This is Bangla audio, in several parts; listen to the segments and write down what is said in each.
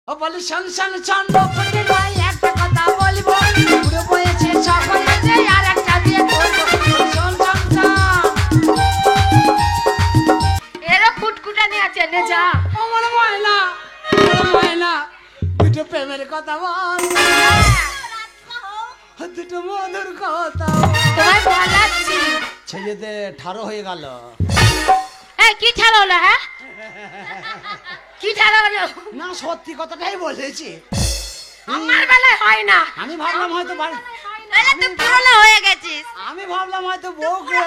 ও বলি শোন শোন শোন বকুটি ভাই একটা কথা বলবো পুরো বয়েছে সকল আছে আর একটা বিয়ে করবো শোন শোন শোন এরা ফুটকুটানি আছে নে যা ও মনে ময়না দুটো প্রেমের কথা বল দুটো মধুর কথা তোমায় বলাচ্ছি ছেলেতে ঠাড়ো হয়ে গেল এই কি ঠাড়া হলো হ্যাঁ কি ঠাড়া হলো না সত্যি কথাটাই বলেছি আমার বেলায় হয় না আমি ভাবলাম হয়তো আরে তুই পুরনো হয়ে গেছিস আমি ভাবলাম হয়তো বউকে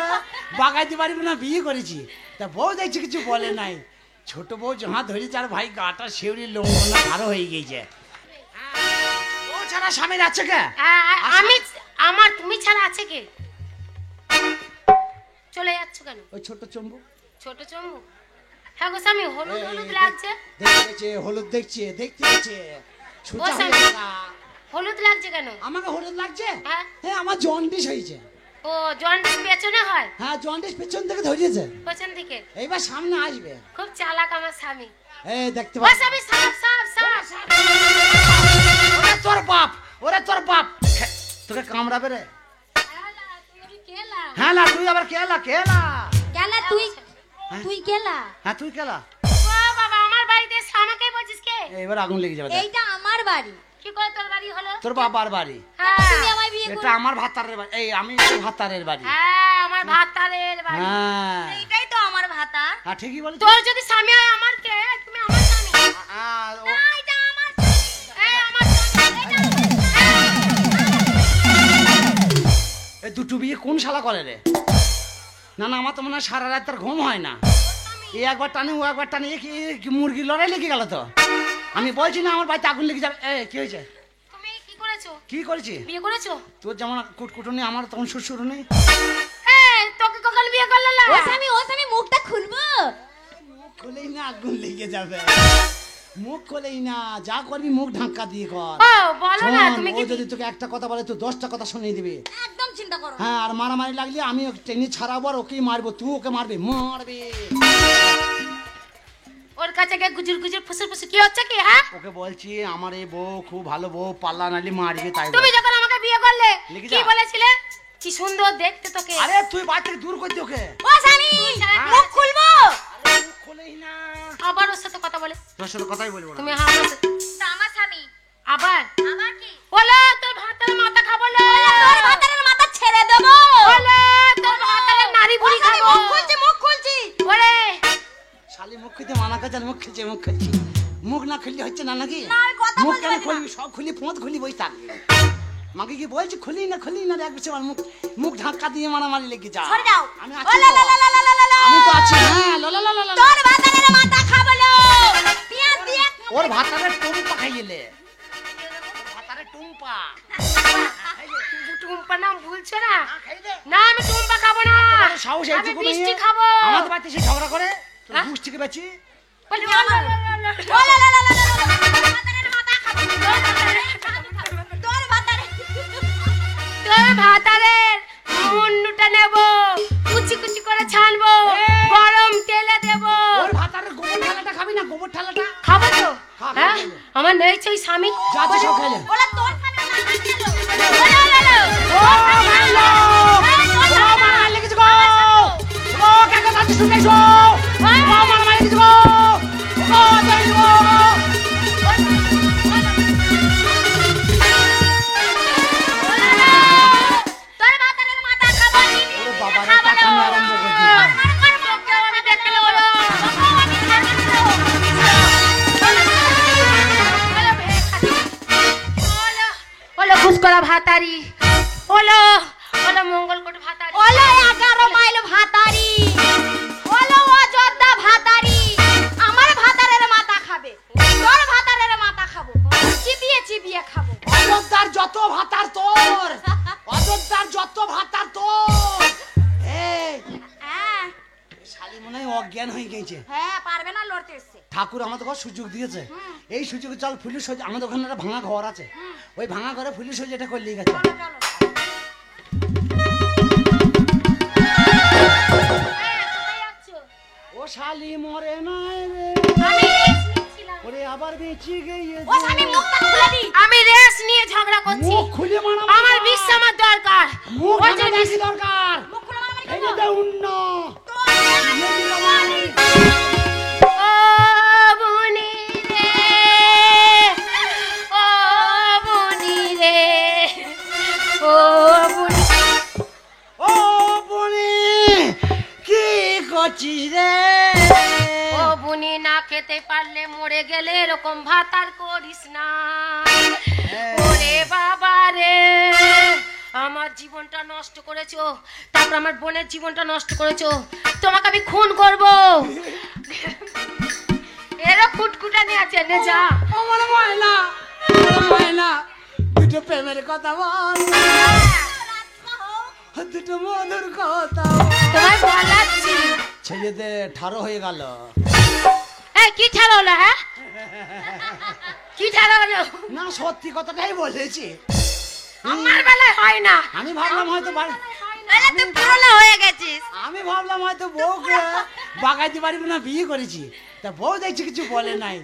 বাগাইতে পারবি না বিয়ে করেছি তা বউ দেখছি কিছু বলে নাই ছোট বউ হাত ধরেছে আর ভাই গাটা শিউরি লঙ্ঘনা আরো হয়ে গেছে বউ ছাড়া স্বামীর আছে কে আমি আমার তুমি ছাড়া আছে কে চলে যাচ্ছ কেন ওই ছোট চম্বু ছোট চমু হ্যাঁ গো স্বামী হলুদ হলুদ লাগছে দেখছে হলুদ দেখছে দেখতে গেছে ও স্বামী হলুদ লাগছে কেন আমাকে হলুদ লাগছে হ্যাঁ হ্যাঁ আমার জন্ডিস হয়েছে ও জন্ডিস পেছনে হয় হ্যাঁ জন্ডিস পেছন থেকে ধরিয়েছে পেছন থেকে এইবার সামনে আসবে খুব চালাক আমার স্বামী এই দেখতে ও পাচ্ছ স্বামী সাপ সাপ সাপ ওরে তোর বাপ তোকে কামড়াবে রে হ্যাঁ না তুই আবার কেলা কেলা তুই কেলা হ্যাঁ তুই কেলা ও বাবা আমার বাড়িতে এসে আমাকে বলছিস কে এবার আগুন লেগে যাবে দেখ। এইটা আমার বাড়ি। কি করে তোর বাড়ি হলো তোর বাবার বাড়ি হ্যাঁ তুমি আমায় বিয়ে এটা আমার ভাতারের বাড়ি এই আমি ভাতারের বাড়ি হ্যাঁ আমার ভাতারের বাড়ি হ্যাঁ এইটাই তো আমার ভাতা। হ্যাঁ ঠিকই বলি তোর যদি স্বামী হয় আমার কে তুমি আমার স্বামী ও না এটা আমার এই আমার স্বামী এটা এই দুটো বিয়ে কোন শালা করে রে না না আমার তো মনে হয় সারা রাত তার ঘুম হয় না এই একবার টানে ও একবার টানে কি মুরগি লড়াই লেগে গেল তো আমি বলছি না আমার বাড়িতে আগুন লেগে যাবে কি হয়েছে তুমি কি করেছো কি করেছি বিয়ে করেছো তোর যেমন কুটকুটুনি আমার তখন শ্বশুর নেই এই তোকে কখন বিয়ে করলে না ও স্বামী মুখটা খুলবো। মুখ খুলেই না আগুন লেগে যাবে মুখ খুলেই না যা করবি মুখ ঢাকা দিয়ে কর ও বলো না শোন, তুমি ও কি যদি তোকে একটা কথা বলে তুই 10টা কথা শুনিয়ে দিবি একদম চিন্তা করো না। হ্যাঁ আর মারামারি লাগলে আমি টেনে ছাড়াবো আর ওকেই মারবো তুই ওকে মারবি ওর কাছে গিয়ে গুজুর গুজুর ফুসুর ফুসুর কি হচ্ছে কি হ্যাঁ ওকে বলছি আমার এই বউ খুব ভালো বউ পাল্লা নালি মারবে তাই তুমি বল। যখন আমাকে বিয়ে করলে লিখে কি যা। বলেছিলে কি সুন্দর দেখতে তোকে আরে তুই বাড়ি থেকে দূর করে দে ওকে ও স্বামী মুখ খুলবো। আরে মুখ খোলেই না আবার ওর সাথে কথা বলে তোর সাথে কথাই বলবো না তুমি হ্যাঁ আমার সাথে- তা আমার স্বামী আবার আমার কি বলো তোর ভাতের মাথা খাবো না তোর ভাতারের মাথা ছেড়ে দেবো। বলো তোর ভাতের নারী বুড়ি ও স্বামী, খাবো মুখ খুলছি। ওরে শালি মুখ খুলতে মানা করছে আর মুখ খুলছি মুখ না খুললে হচ্ছে না নাকি না, আমি কথা মুখ বলতে কেন পারি না। খুলবি সব খুলি পোঁত খুলি বই থাক মাকে কি বলছি খুলি না এক বছর মুখ মুখ ঢাকা দিয়ে মারামারি লেগে যা সরে যাও। আমি ও আছি লা তো। লা লা লা লা লা লা। আমি তো আছি হ্যাঁ লা লা লা লা লা। তোর ভাতারের মাথা খাবো লো। পেঁয়াজ দিয়ে ওর ভাতারে টুম্পা খাইলে ভাতারে টুম্পা টুম্পা নাম ভুলছো না খাইলে না আমি টুম্পা খাবো না সাহস আমি এইটুকু মিষ্টি নিয়ে খাবো আমাদের বাড়িতে সে ঝগড়া করে হ্যাঁ? বুঝ থেকে বেছি বলি, ও লা লা লা লা লা। ভাতারের মাথা খাবো। তোর ভাতারের তোর ভাতারের মুন্ডুটা নেব কুচি কুচি করে ছানবো গরম তেলে দেব ওর ভাতারের গোবর ঠালাটা খাবি না গোবর ঠালাটা খাবো তো খা, খা, হ্যাঁ খেলে। আমার নেই সেই স্বামী যা তো সব খাইলে ওলা তোর স্বামীর মাথা খেলো। ও লা লা লা। ও ভালো ও মারা লেগেছে গো ও কাকা সাথে শুনেছো ও মারা লেগেছে গো ও তাই গো তোর ভাতারের মাথা খাবো। ওরে বাবা রে টাকা নিয়ে আরম্ভ করে দিল আমার বউকে আমি দেখতে নেবো না। আমি খাবো না। ওলো ঘুষকরা ভাতারি ওলো ওলো মঙ্গলকোট ভাতারি ওলা 11 মাইল ভাতারি। ওলা অযোধ্যা ভাতারি। আমার ভাতারের মাথা খাবে। তোর ভাতারের মাথা খাবো। চিবিয়ে খাবো। অযোধ্যার যত ভাতার তোর অযোধ্যার যত ভাতার তোর এই হ্যাঁ শালি মনে হয় অজ্ঞান হয়ে গেছে হ্যাঁ পারবে না লড়তে এসছে। ঠাকুর আমাদের ঘর সুযোগ দিয়েছে এই সুযোগে চল ফুলি সজ্জা আমাদের ওখানে একটা ভাঙা ঘর আছে ওই ভাঙা ঘরে ফুলি সজ্জা এটা করলেই গেছে চলো চলো। কোথায় যাচ্ছো? ও শালি মরে নাই রে আমি রেস্ট নিচ্ছিলাম ওরে আবার বেঁচে গিয়ে ও স্বামী মুখটা খুলে দি। আমি রেস নিয়ে ঝগড়া করছি। মুখ খুলে মারা আমার বিষ আমার দরকার। মুখ ওই যে আমার বেশি দরকার। মুখ খুলে মারামারি এই করো। যে উন্ন ও বনি রে, ও বনি রে, ও বনি। ও বনি কি করছিস রে? ও বুনি না খেতে পারলে মরে গেলে এরকম ভাত আর করিস না। ওরে বাবা রে, আমার জীবনটা নষ্ট করেছো, তারপর আমার বোনের জীবনটা নষ্ট করেছো, তোমাকে আমি খুন করব। এরা কুটকুটানি আছে, নে যা। আমার ময়না, আমার ময়না, দুটো প্রেমের কথা বল, দুটো মধুর কথা বল। তোমায় বলাচ্ছি। ছেলেতে ঠাড়ো হয়ে গেল। এই কি ছাড়া হলো? হ্যাঁ কি ছাড়া হলো? না সত্যি কথাটাই বলেছি। আমার বেলায় হয় না। আমি ভাবলাম হয়তো তাহলে তুই পুরনো হয়ে গেছিস। আমি ভাবলাম হয়তো বউকে বাগাইতে পারবো না, বিয়ে করেছি। তা বউ দেখছি কিছু বলে নাই।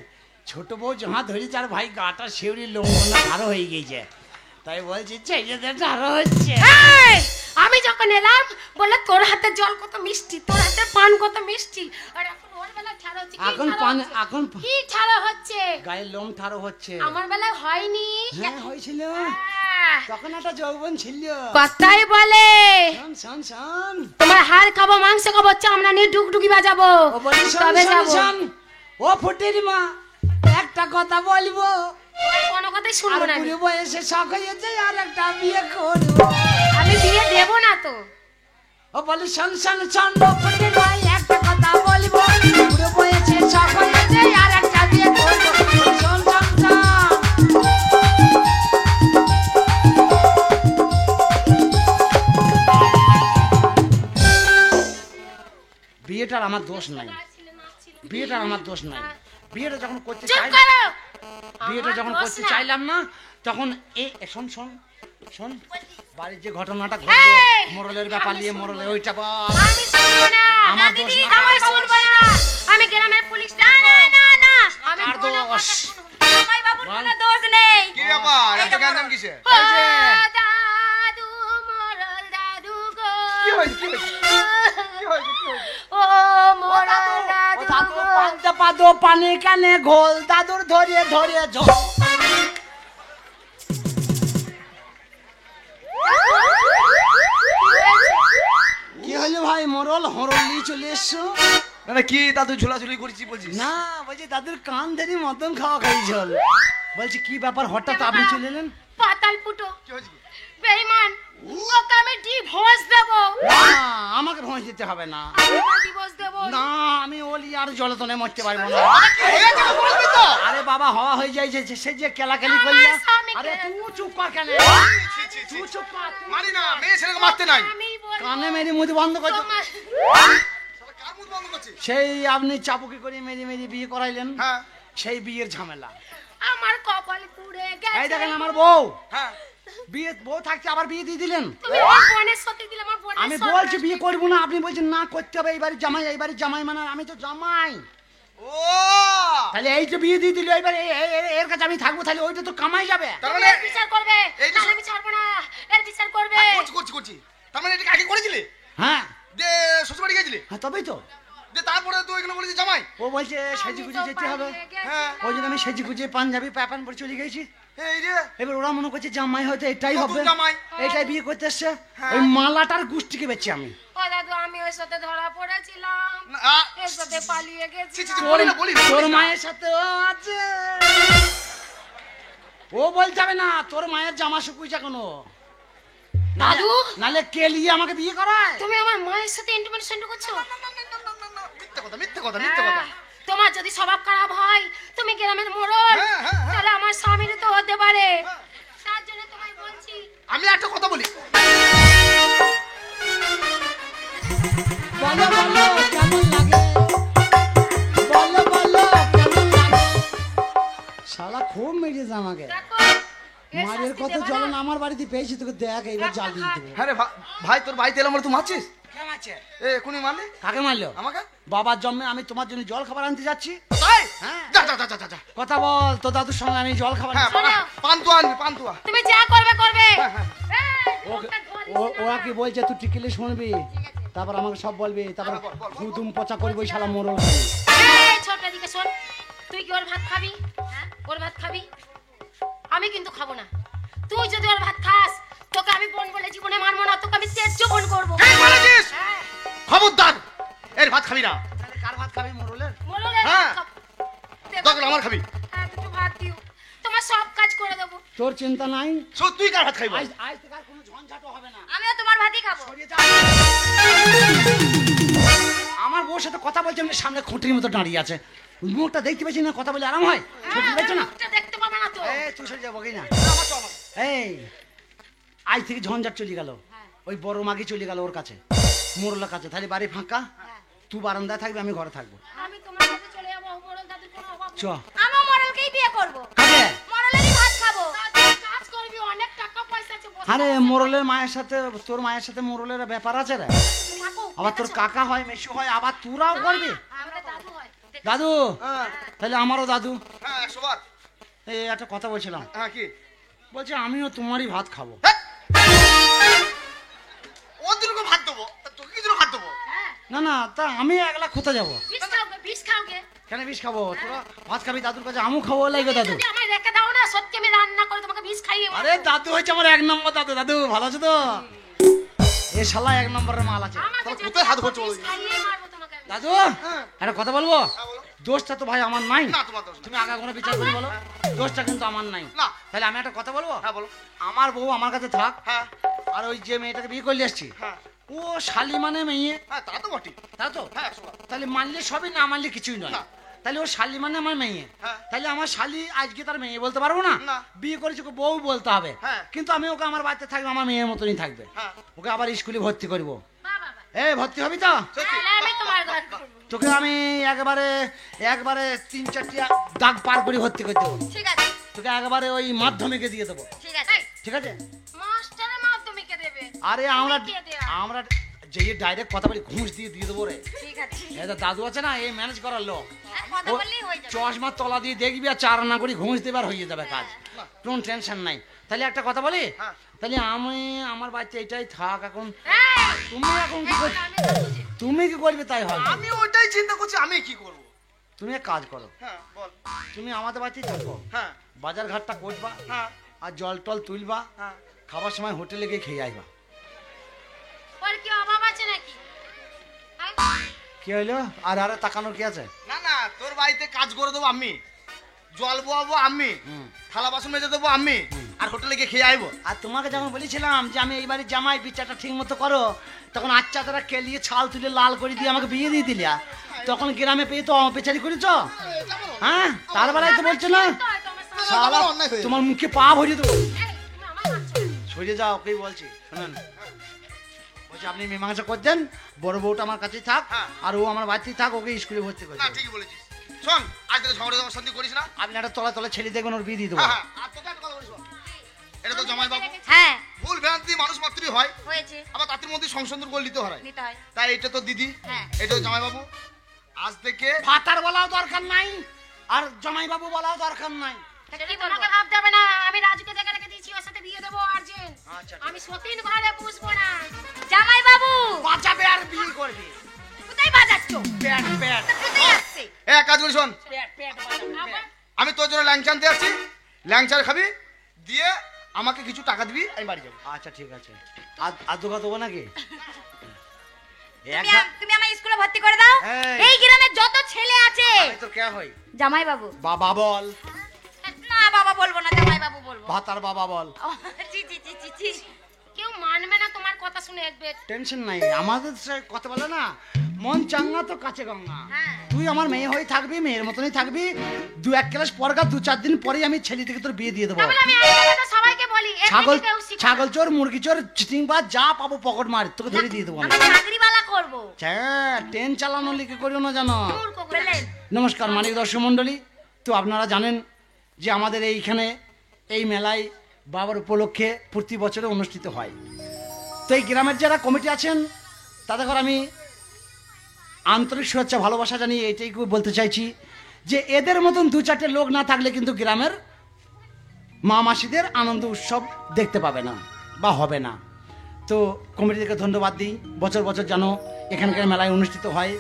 ছোট বউ জমা ধরেছে আর ভাই গাটা শিউরি লোমগুলো আরো হয়ে গেছে। তাই বলছি ছেলেদের আরো হচ্ছে। এই, আমি যখন এলাম বললে তোর হাতে জল কত মিষ্টি, তোর হাতে পান কত মিষ্টি, আর এখন ওর বেলা ছাড়া হচ্ছে। কি এখন ছাড়া পান হচ্ছে? এখন কি ছাড়া হচ্ছে? গায়ের লোম ঠাড়ো হচ্ছে। আমার বেলায় হয়নি। হ্যাঁ হয়েছিল, আহ, তখন একটা যৌবন ছিল। কথাই বলে শোন শোন শোন, তোমার হাড় খাবো, মাংস খাবো, চামড়া নিয়ে ডুকডুকি বাজাবো, ও বলি শোন তবে শোন যাবো। শোন, ও ফুটেরি মা একটা কথা বলবো। ওর কোনো কথাই আর শুনবো না আমি। বুড়ো বয়সে শখ হয়েছে আর একটা বিয়ে করবো। আমি বিয়ে দেবো না তো। ও বলি শোন শোন শোন, ও ফুটেরি মা একটা কথা বলবো। বুড়ো বয়সে শখ হয়েছে আর একটা বিয়ে করবো। শোন শোন শোন, বিয়েটার আমার দোষ নাই, বিয়েটার আমার দোষ নাই। বিয়েটা যখন করতে চুপ চাই, করো। বিয়েটা আমার যখন দোষ করতে না। চাইলাম না, তখন শোন শোন শোন, বাড়ির যে ঘটনাটা ঘটলো, এই, মোরলের ব্যাপার আমি নিয়ে শুনবো মোরলে না। ওইটা বল। আমি শুনবো না। আমার না দোষ দিদি, না। আমি শুনবো না। আমি গ্রামের পুলিশ। না না না না, আমি কার কোনো দোষ? কথা শুনবো না। জামাই বাবুর বল। কোনো দোষ নেই। কি ব্যাপার এত গ্যাঞ্জাম কিসে? ও দাদু, মোরল দাদু গো। কি হয়েছে কি হয়েছে কি হয়েছে কি হয়েছে? ও মোরল ও দাদু দাদু গো। পান্তা পাদো পানে কানে ঘোল, দাদুর ধরে ধরে ঝোল। কি হলো ভাই, মোরল হরল নিয়ে চলে এসছো? না না কি দাদু ঝোলাঝুলি করছি বলছিস? না বলছি দাদুর কান ধরে মতন খাওয়া খাই ঝোল। বলছি কি ব্যাপার হঠাৎ আপনি চলে এলেন? পাতাল ফুটো কি হয়েছে কি? বেঈমান, ওকে আমি ডিভোর্স দেবো। না আমাকে ভয় দিতে হবে না। আমি ডিভোর্স দেবো। না আমি ওলি আর জলতনে মরতে পারবো না। কি হয়েছে বলবি তো? আরে বাবা হওয়া হয়ে যায় যে সে যে কেলাকেলি আমার করলি। স্বামীকে- আরে তুই চুপ কর কেন? ছি, ছি, ছি, তুই ছি। চুপ কর। মারি না, মেয়ে ছেলেকে মারতে নাই। আমি বলবো কানে মেরে মুখ বন্ধ করে দে। তোমার- শালা কার মুখ বন্ধ করছিস? সেই আপনি চাপুকি করে মেরে মেরে বিয়ে করাইলেন, হ্যাঁ সেই বিয়ের ঝামেলা। আমার কপাল পুড়ে এই গেছে। দেখেন আমার বউ, হ্যাঁ বিয়ে বউ থাকতে আবার বিয়ে দিয়ে দিলেন। তুমি আমার বোনের সাথে দিলে, আমার বোনের আমি সাথে- বলছি বিয়ে করবো না, আপনি বলছেন না করতে হবে। এই বাড়ির জামাই, এই বাড়ির জামাই মানে আমি তো জামাই। ও তাহলে এই যে বিয়ে দিয়ে দিল, এবার এর কাছে আমি থাকবো, তাহলে ওইটা তো কামাই যাবে। তার তুমি মানে এর বিচার করবে, এই যে- নাহলে আমি ছাড়বো না। এর বিচার করবে। করছি করছি করছি তার মানে এটা আগে করেছিলি হ্যাঁ যে শ্বশুরবাড়ি গেছিলি হ্যাঁ তবেই তো। যে তারপরে তুই এখানে বলেছিস জামাই? ও বলছে সেজে গুজে যেতে হবে। হ্যাঁ ওই জন্য আমি সেজে গুজে পাঞ্জাবি প্যাপান পরে চলে গেছি। এই রে এবার ওরা মনে করছে জামাই হয়তো এটাই নতুন হবে, জামাই। এটাই বিয়ে করতে এসছে। হ্যাঁ। ওই মালাটার গুষ্টিকে বেচছি আমি। ও দাদু, আমি ওর সাথে ধরা পড়েছিলাম, না, এর সাথে পালিয়ে ছি, গেছি। ছি, ছি, বলি না, বলি না, তোর বলিস না। মায়ের সাথে ও আছে। ও বলতে হবে না, তোর মায়ের জামা শুকুইছে এখনো। দাদু, নালে কেলিয়ে আমাকে বিয়ে করায়। তুমি আমার মায়ের সাথে ইন্টিমেশন করছো? মিথ্যে কথা মিথ্যে কথা মিথ্যে কথা। তোমার যদি স্বভাব খারাপ হয়, তুমি গ্রামের মোড়ল, হ্যাঁ, হ্যাঁ, হ্যাঁ। তাহলে আমার স্বামীর তো হতে পারে। হ্যাঁ। তার জন্য তোমায় বলছি। আমি একটা কথা বলি, বলো বলো কেমন লাগে, বলো বলো কেমন লাগে। শালা খুব মেরেছে আমাকে। দেখো, এর মায়ের শাস্তি কত দেবো জ্বলন না। আমার বাড়িতে পেয়েছি, তোকে দেখ এইবার জাল দিয়ে দেবো। হ্যাঁ রে ভাই তোর ভাই তেল আমার তুই মারছিস? কেমন আছে? এ কোনি মারলি কাকে মারলো? আমাকে? বাবার জন্মে আমি তোমার জন্য জল খাবার আনতে যাচ্ছি। তাই হ্যাঁ। যা যা। কথা বল, তো দাদুর সঙ্গে আমি জল খাবার হ্যাঁ, শোনো। পান্তুয়া আনবি, পান্তুয়া। তুমি যা করবে করবে হ্যাঁ, হ্যাঁ। এই, ওকে- মুখটা ধোয়া দিস না। ওরা কি বলছে তুই টিকিলে শুনবি, তারপর আমাকে সব বলবি, তারপর বল। ধুতুম পচা করবি ওই শালা মোড়ল খাবি। এই, ছোট দিকে শোন, তুই কি ওর ভাত খাবি? হ্যাঁ, ওর ভাত খাবি? আমি কিন্তু খাবো না। তুই যদি ওর ভাত খাস, তোকে আমি বোন বলে জীবনে মানবো না, তোকে আমি তেজ্য বোন করবো। ঠিক বলেছিস। হ্যাঁ, খবরদার, এর ভাত খাবি না। তাহলে কার ভাত খাবি মোড়লের? মোড়লের হ্যাঁ। ভাত খাবো। দেবো। দরকার আমার খাবি। হ্যাঁ, দুটো ভাত দিও, তোমার সব কাজ করে দেবো। তোর চিন্তা নাই, শোন, তুই কার ভাত খাইব? আজ আজ থেকে আর কোনো ঝঞ্ঝাটও হবে না। আমিও তোমার ভাতই খাবো। সরিয়ে যা। আমার বউর সাথে কথা বলছে, এমনি সামনে খুঁটির মতো দাঁড়িয়ে আছে, মুখটা দেখতে পাচ্ছি না, কথা বলে আরাম হয়, সত্যি পাচ্ছ না? মুখটা দেখতে পাবে না তো। এই তুই সরে যাবো কি না? এই আজ থেকে ঝঞ্ঝাট চলে গেল, ওই বড় মাগি চলে গেল ওর কাছে, মোড়লার কাছে, তাহলে বাড়ি ফাঁকা, তুই বারান্দায় থাকবি, আমি ঘরে থাকবো। আমি তোমার কাছে চলে যাবো, মোড়ল দাদুর কোনো অভাব নেই। চ আমিও মডেলকেই বিয়ে করবো, কাকে? মডেলেরই ভাত খাবো। তুই কাজ করবি, অনেক টাকা পয়সা আছে, বসে আরে মোড়লের মায়ের সাথে, তোর মায়ের সাথে মোড়লের ব্যাপার আছে রে, থাকো। আবার তোর কাকা হয়, মেশু হয়, আবার তোরাও করবি। আমাদের দাদু হয়। দাদু, হ্যাঁ, তাহলে আমারও দাদু। হ্যাঁ, 100 বার। এই একটা কথা বলছিলাম, হ্যাঁ, কি? বলছে আমিও তোমারই ভাত খাবো। হ্যাঁ। ওর দিনকে ভাত দেবো, তা তোকে কি জন্য ভাত দেবো? হ্যাঁ, না না, তা আমি একলা কোথায় যাবো? বিষ খাওগে, বিষ খাওগে। কেন বিষ খাবো? তোরা ভাত খাবি দাদুর কাছে, আমু খাবো লাগবে দাদু। যদি আমায় রেখে দাও না, সত্যি আমি রান্না করে তোমাকে বিষ খাইয়ে আরে দাদু হচ্ছে আমার 1 নম্বর দাদু। দাদু ভালো আছে তো? এ শালা 1 নম্বরের মাল আছে। আমাকে তাহলে যদি কোথায় হাত রাখো, ঘষছো বিষ বলো? খাইয়ে মারবো তোমাকে আমি। দাদু হ্যাঁ। একটা কথা বলবো, হ্যাঁ, বলো। দোষটা তো ভাই আমার নাই, না, তোমার দোষ না। তুমি আগা কোনো বিচার করে বলো, দোষটা কিন্তু আমার নাই। না। তাহলে আমি একটা কথা বলবো, হ্যাঁ, বলো। আমার বউ আমার কাছে থাক, হ্যাঁ, আর ওই যে মেয়েটাকে বিয়ে করলে আসছি, হ্যাঁ, ও শালি মানে মেয়ে, হ্যাঁ, তা তো বটেই। তাই তো? হ্যাঁ, 100 বার। তাহলে মানলে সবই, না মানলে কিছুই নয়। না। তাহলে ও শালি মানে আমার মেয়ে, হ্যাঁ। তাহলে আমার শালি আজকে তার মেয়ে বলতে পারবো না, না। বিয়ে করেছে ওকে বউ বলতে হবে। হ্যাঁ। কিন্তু আমি ওকে আমার বাড়িতে থাকবে, আমার মেয়ের মতনই থাকবে, হ্যাঁ। ওকে আবার স্কুলে ভর্তি করবো। বাহ, বাহ, বাহ। এই ভর্তি হবি তো? সত্যি? তাহলে আমি তোমার ঘর করবো। তোকে আমি একবারে 3-4টি দাগ পার করে ভর্তি করে দেবো, ঠিক আছে, তোকে একবারে ওই মাধ্যমিকে দিয়ে দেবো, ঠিক আছে। ঠিক আছে? মাস্টারের মাধ্যমিকে দেবে। আরে আমরা তুমি কে দেয়া? আমরা যে ডাইরেক্ট কথা বলি, ঘুষ দিয়ে দেবো রে। ঠিক আছে, এই তো দাদু আছে না, এই ম্যানেজ করার লোক, কথা ও বললেই হয়ে যাবে। চশমার তলা দিয়ে দেখবি আর চার আনা করে ঘুষ দেবার হয়ে যাবে কাজ, কোনো টেনশন নাই। তাহলে একটা কথা বলি, হ্যাঁ। তাহলে আমি আমার বাচ্চা এটাই থাক এখন, এই, তুমি এখন কি করবে? আমি বুঝি। তুমি কি করবে তাই হবে। আমি ওইটাই চিন্তা করছি, আমি কি করবো। তুমি এক কাজ করো, হ্যাঁ, বল। তুমি আমাদের বাড়িতেই থাকো, হ্যাঁ, বাজার ঘাটটা করবা, হ্যাঁ, আর জল টল তুলবা, হ্যাঁ। খাবার সময় হোটেলে গিয়ে খেয়ে আসবা। ওর কি অভাব আছে নাকি? হ্যাঁ? কি হইলো? আর আরে তাকানোর কি আছে? না, না, তোর বাড়িতে কাজ করে দেবো আমি, জল বোয়াবো আমি, হুম। থালা বাসন মেজে দেবো আমি, আর হোটেলে গিয়ে খেয়ে আইবো। আর তোমাকে যখন বলেছিলাম যে আমি এইবারে জামাই বিচারটা ঠিক মতো করো, তখন আচ্ছা তারা কেলিয়ে ছাল তুলে লাল করে দিয়ে আমাকে বিয়ে দিয়ে দিলা, তখন গ্রামে পেয়ে তো পেচারি করেছ, হ্যাঁ? তার বেলায় তো বলছো না, তো হয়তো আমার সামনে- শালা, আমার অন্যায় হয়ে তোমার মুখে পা ভরিয়ে দেবো। এই, তুমি আমার মারছো। সরে যাও, ওকেই বলছি, শোনেন, বলছি আপনি মীমাংসা করছেন, বড় বউটা আমার কাছেই থাক, হ্যাঁ। আর ও আমার বাড়িতেই থাক, ওকে স্কুলে ভর্তি করে না, দেবো। ঠিকই বলেছিস। শোন, আজ থেকে ঝগড়া অশান্তি করিস না। আপনি একটা তলা তলা ছেলে দেখবেন, ওর বিয়ে দিয়ে দেবো। হ্যাঁ, হ্যাঁ, আর তোকে একটা কথা বলিস বল। এটা তো জামাই বাবু, হ্যাঁ, ভুল ভ্রান্তি মানুষ মাত্রই হয়, হয়েছে, আবার তাদের মধ্যে সংশোধন করে নিতে হয়। নিতে হয়। তাই এটা তো দিদি, হ্যাঁ। এটা তো জামাই বাবু, আজ থেকে ভাতার বলাও দরকার নাই, আর জামাইবাবু বলাও দরকার নাই। তা সেটা কি বলবো? তোমাকে ভাবতে হবে না, আমি রাজুকে দেখে রেখে দিয়েছি, ওর সাথে বিয়ে দেবো আর্জেন্ট। আচ্ছা, ঠিক আমি সতীন ঘরে বুঝবো না। জামাই বাবু, বাঁচাবে আর বিয়ে করবে, কোথায় বাজাচ্ছ? প্যাট প্যাট তা কোথায় আসছে? এক কাজ করি, শোন, প্যাট প্যাট বাঁচাবে, আবার আমি তোর জন্য ল্যাংচা আনতে যাচ্ছি, ল্যাংচার খাবি, দিয়ে আমাকে কিছু টাকা দিবি, আমি বাড়ি যাবো। আচ্ছা ঠিক আছে, আর দোকা দেবো নাকি? তুমি আমার স্কুলে ভর্তি করে দাও। এই। এই গ্রামে যত ছেলে আছে, তো কে হই? জামাই বাবু। বাবা বল, না বাবা বলবো না, জামাই বাবু বলবো। ভাতার বাবা বল। ও, জি জি জি জি জি। কেউ মানবে না তোমার কথা শুনে একবার। টেনশন নাই, আমাদের সে কথা বলে না, মন চাঙ্গা তো কাছে গঙ্গা। হ্যাঁ। তুই আমার মেয়ে হয়ে থাকবি, মেয়ের মতনই থাকবি, 2-1 ক্লাস পরগা 2-4 দিন পরেই আমি ছেলে থেকে তোর বিয়ে দিয়ে দেবো। তাহলে আমি একটা কথা সবাইকে বলি, ছাগল এমনি কেউ শিখবে না। ছাগল চোর, মুরগি চোর, চিটিংবাজ যা পাবো পকেট মার, তোকে ধরে দিয়ে দেবো আমি। আমি চাকরিওয়ালা করবো। হ্যাঁ, ট্রেন চালানো লিখে করিও না জানো। মূর্খ কোথাকার। পেলেন? নমস্কার মানিক দর্শক মণ্ডলী, তো আপনারা জানেন যে আমাদের এইখানে এই মেলায় বাবার উপলক্ষে প্রতি বছরে অনুষ্ঠিত হয়। তো এই গ্রামের যারা কমিটি আছেন তাদের আমি আন্তরিক শুভেচ্ছা ভালোবাসা জানিয়ে এটাই বলতে চাইছি যে এদের মতন দু চারটে লোক না থাকলে কিন্তু গ্রামের মা মাসিদের আনন্দ উৎসব দেখতে পাবে না বা হবে না। তো কমিটিকে ধন্যবাদ দিই, বছর বছর যেন এখানকার মেলায় অনুষ্ঠিত হয়।